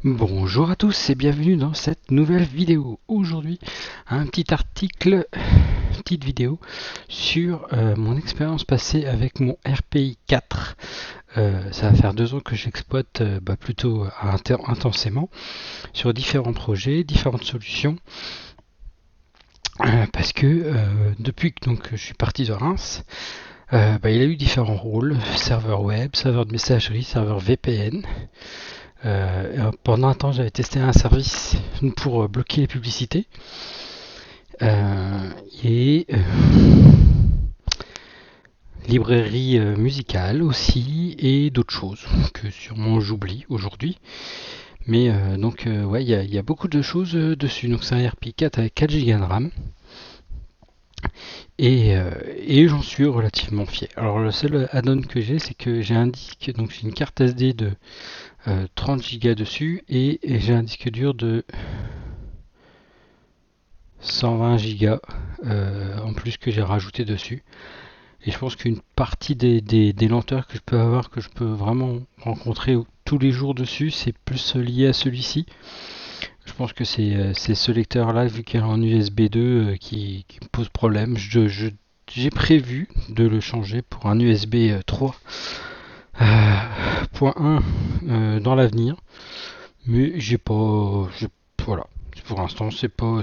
Bonjour à tous et bienvenue dans cette nouvelle vidéo. Aujourd'hui, un petit article, petite vidéo sur mon expérience passée avec mon RPI 4. Ça va faire 2 ans que j'exploite plutôt intensément sur différents projets, différentes solutions. Parce que depuis que je suis parti de Reims, il a eu différents rôles, serveur web, serveur de messagerie, serveur VPN. Pendant un temps, j'avais testé un service pour bloquer les publicités. Euh, et librairie musicale aussi, et d'autres choses que sûrement j'oublie aujourd'hui. Mais ouais, il y a beaucoup de choses dessus. Donc c'est un RP4 avec 4 Go de RAM. Et j'en suis relativement fier. Alors le seul add-on que j'ai, c'est que j'ai un disque, donc j'ai une carte SD de 30 Go dessus, et j'ai un disque dur de 120 Go en plus que j'ai rajouté dessus. Et je pense qu'une partie des lenteurs que je peux avoir, que je peux vraiment rencontrer tous les jours dessus, c'est plus lié à celui-ci. Je pense que c'est ce lecteur-là, vu qu'il est en USB 2, qui me pose problème. J'ai prévu de le changer pour un USB 3.1 dans l'avenir, mais j'ai pas, voilà. Pour l'instant, c'est pas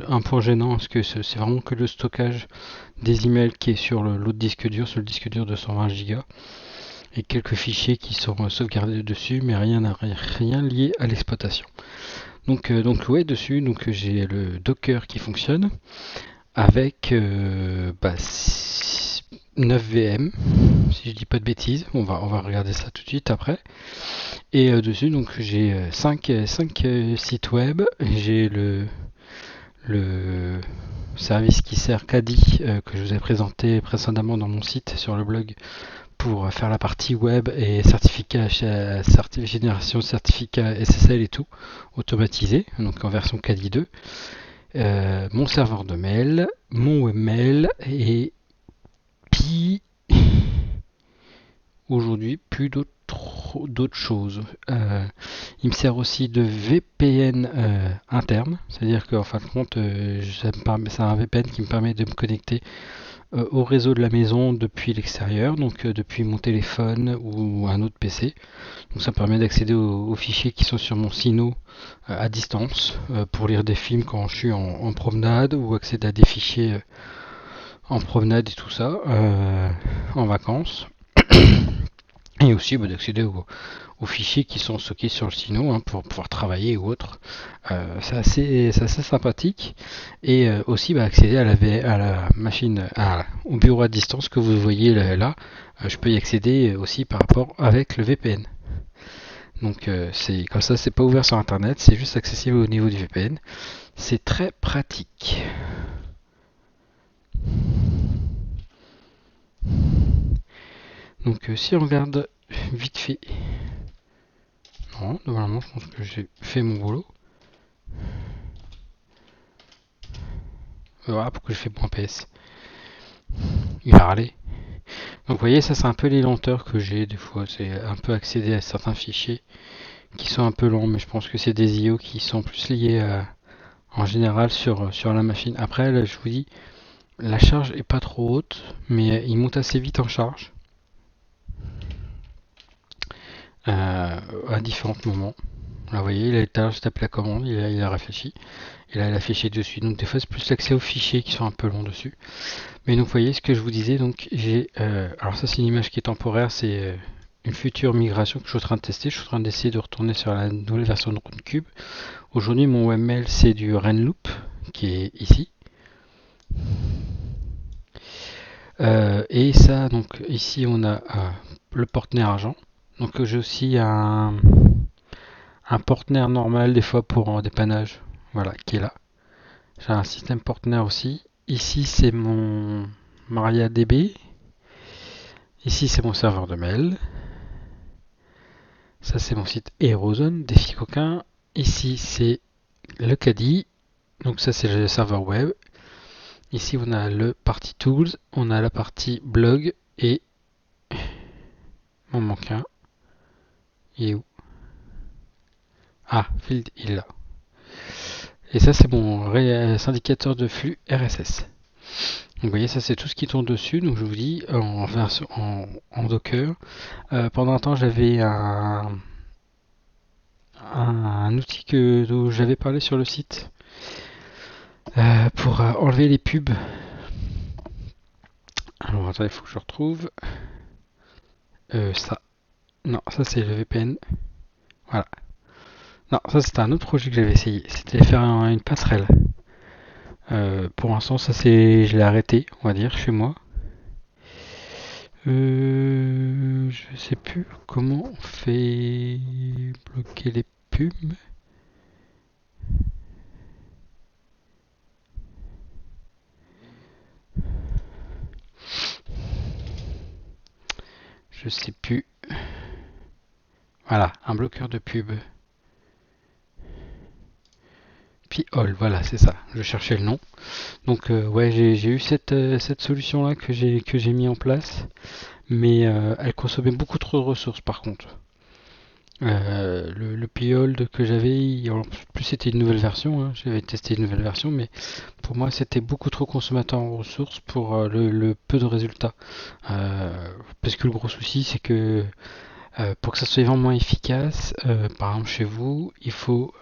un point gênant, parce que c'est vraiment que le stockage des emails qui est sur l'autre disque dur, sur le disque dur de 120 Go, et quelques fichiers qui sont sauvegardés dessus, mais rien lié à l'exploitation. Donc ouais, dessus, j'ai le Docker qui fonctionne avec 9 VM, si je dis pas de bêtises. On va regarder ça tout de suite après. Et dessus, j'ai 5 sites web. J'ai le service qui sert Caddy, que je vous ai présenté précédemment dans mon site sur le blog, pour faire la partie web et génération de certificats SSL et tout, automatisé, donc en version Caddy 2. Mon serveur de mail, mon webmail, et puis aujourd'hui plus d'autres choses. Il me sert aussi de VPN interne, c'est-à-dire qu'en fin de compte, c'est un VPN qui me permet de me connecter au réseau de la maison depuis l'extérieur, donc depuis mon téléphone ou un autre PC. Donc ça me permet d'accéder aux fichiers qui sont sur mon Sino à distance, pour lire des films quand je suis en promenade, ou accéder à des fichiers en promenade et tout ça, en vacances. Et aussi d'accéder aux fichiers qui sont stockés sur le Sino, pour pouvoir travailler ou autre. C'est assez sympathique. Et aussi accéder à la machine, au bureau à distance que vous voyez là. Je peux y accéder aussi par rapport avec le VPN. Donc c'est comme ça, c'est pas ouvert sur internet, c'est juste accessible au niveau du VPN. C'est très pratique. Donc si on regarde vite fait, non, normalement je pense que j'ai fait mon boulot. Voilà pourquoi je fais .ps. Il va râler. Donc vous voyez, ça c'est un peu les lenteurs que j'ai des fois. C'est un peu accéder à certains fichiers qui sont un peu longs, mais je pense que c'est des IO qui sont plus liés en général sur la machine. Après, là, je vous dis, la charge est pas trop haute, mais il monte assez vite en charge à différents moments. Là, vous voyez, je tape la commande, il a réfléchi, et là, il a affiché dessus. Donc des fois, c'est plus l'accès aux fichiers qui sont un peu longs dessus. Mais donc, vous voyez ce que je vous disais. Donc, alors ça, c'est une image qui est temporaire, c'est une future migration que je suis en train de tester. Je suis en train d'essayer de retourner sur la nouvelle version de RunCube. Aujourd'hui, mon webmail, c'est du Renloop, qui est ici. Et ça, donc ici, on a le portenaire agent. Donc j'ai aussi un portenaire normal, des fois pour un dépannage, voilà, qui est là. J'ai un système portenaire aussi. Ici, c'est mon MariaDB. Ici, c'est mon serveur de mail. Ça, c'est mon site Aerozone, défi coquin. Ici, c'est le Caddy. Donc ça, c'est le serveur web. Ici, on a le partie tools. On a la partie blog. Et mon manquin. Il est où? Ah, field il est là. Et ça, c'est mon indicateur de flux RSS. Donc vous voyez, ça c'est tout ce qui tourne dessus. Donc je vous dis en Docker. Pendant un temps, j'avais un outil dont j'avais parlé sur le site pour enlever les pubs. Alors attendez, il faut que je retrouve ça. Non, ça c'est le VPN. Voilà. Non, ça c'était un autre projet que j'avais essayé. C'était faire une passerelle. Pour l'instant, je l'ai arrêté, on va dire, chez moi. Je sais plus comment on fait bloquer les pubs. Je sais plus. Voilà, un bloqueur de pub. P-All, voilà, c'est ça. Je cherchais le nom. Donc ouais, j'ai eu cette solution là que j'ai mis en place, mais elle consommait beaucoup trop de ressources par contre. Le P-Hold que j'avais, en plus c'était une nouvelle version, hein, j'avais testé une nouvelle version, mais pour moi c'était beaucoup trop consommateur en ressources pour le peu de résultats. Parce que le gros souci c'est que pour que ça soit vraiment efficace, par exemple chez vous, il faut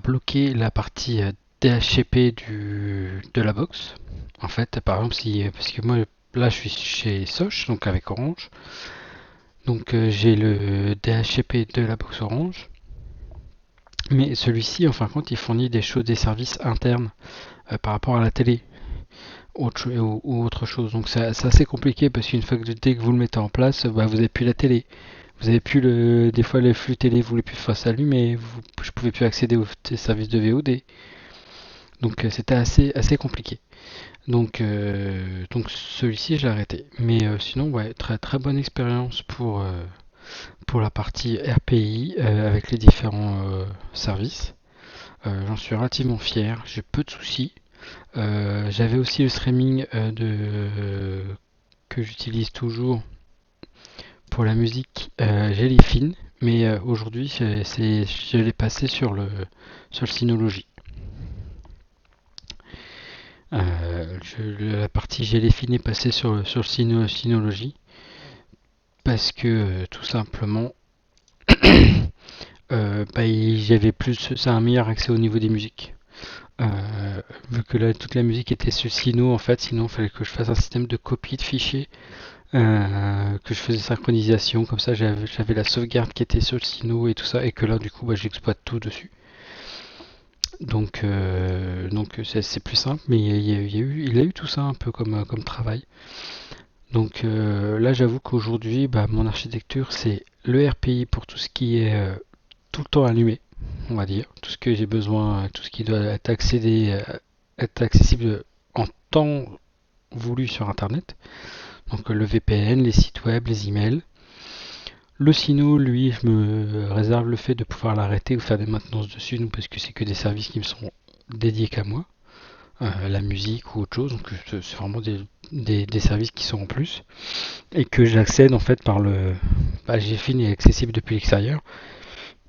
bloquer la partie DHCP de la box. En fait, par exemple, parce que moi là je suis chez Soch, donc avec Orange, donc j'ai le DHCP de la box Orange, mais celui-ci, en fin de compte, il fournit des services internes par rapport à la télé ou autre chose. Donc c'est assez compliqué parce qu'une fois dès que vous le mettez en place, vous n'avez plus la télé. Vous avez plus des fois le flux télé voulait plus faire s'allumer, je pouvais plus accéder aux services de VOD. Donc c'était assez compliqué. Donc celui-ci, je l'ai arrêté. Mais sinon, ouais, très très bonne expérience pour la partie RPI avec les différents services. J'en suis relativement fier, j'ai peu de soucis. J'avais aussi le streaming que j'utilise toujours pour la musique Jellyfin, mais aujourd'hui je l'ai passé sur le Synology. La partie Jellyfin est passée sur le Synology parce que tout simplement j'avais plus, c'est un meilleur accès au niveau des musiques. Vu que là toute la musique était sur Sino en fait, sinon il fallait que je fasse un système de copie de fichiers, que je faisais synchronisation, comme ça j'avais la sauvegarde qui était sur le Sino et tout ça, et que là du coup j'exploite tout dessus. Donc c'est plus simple, mais il a eu tout ça un peu comme travail. Donc là j'avoue qu'aujourd'hui mon architecture c'est le RPI pour tout ce qui est tout le temps allumé, on va dire, tout ce que j'ai besoin, tout ce qui doit être accessible en temps voulu sur internet. Donc le VPN, les sites web, les emails. Le Sino, lui, je me réserve le fait de pouvoir l'arrêter ou faire des maintenances dessus, parce que c'est que des services qui me sont dédiés qu'à moi, la musique ou autre chose. Donc c'est vraiment des services qui sont en plus et que j'accède en fait par le. GFin est accessible depuis l'extérieur,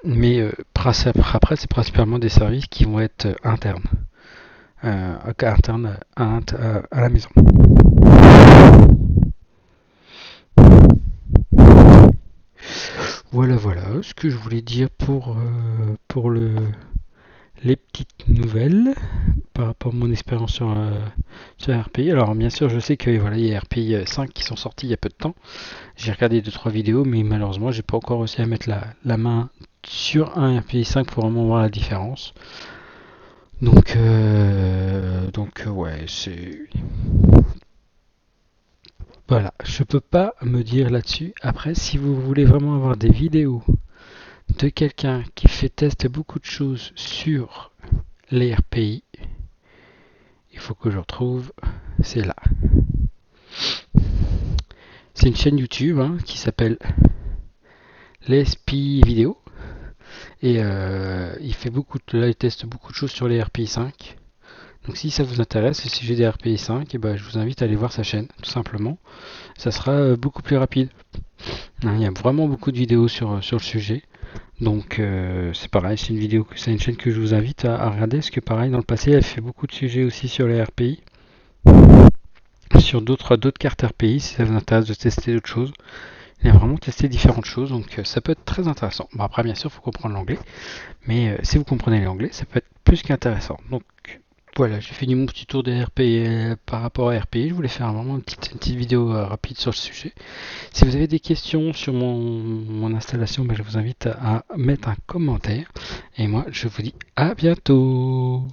mais après c'est principalement des services qui vont être internes, internes à la maison. Voilà ce que je voulais dire pour les petites nouvelles par rapport à mon expérience sur RPI. Alors bien sûr, je sais que voilà, il y a RPI 5 qui sont sortis il y a peu de temps. J'ai regardé 2-3 vidéos, mais malheureusement, j'ai pas encore réussi à mettre la main sur un RPI 5 pour vraiment voir la différence. Donc ouais, c'est voilà, je peux pas me dire là-dessus. Après, si vous voulez vraiment avoir des vidéos de quelqu'un qui fait tester beaucoup de choses sur les RPI, il faut que je retrouve, c'est là. C'est une chaîne YouTube qui s'appelle l'SPI Vidéo et il teste beaucoup de choses sur les RPI 5. Donc si ça vous intéresse, si j'ai des RPI 5, je vous invite à aller voir sa chaîne, tout simplement. Ça sera beaucoup plus rapide. Il y a vraiment beaucoup de vidéos sur le sujet. Donc c'est pareil, c'est une chaîne que je vous invite à regarder, parce que pareil, dans le passé, elle fait beaucoup de sujets aussi sur les RPI, sur d'autres cartes RPI, si ça vous intéresse de tester d'autres choses. Il a vraiment testé différentes choses, donc ça peut être très intéressant. Bon, après, bien sûr, il faut comprendre l'anglais, mais si vous comprenez l'anglais, ça peut être plus qu'intéressant. Donc voilà, j'ai fini mon petit tour des RPI par rapport à RPI. Je voulais faire vraiment une petite vidéo rapide sur le sujet. Si vous avez des questions sur mon installation, je vous invite à mettre un commentaire. Et moi, je vous dis à bientôt.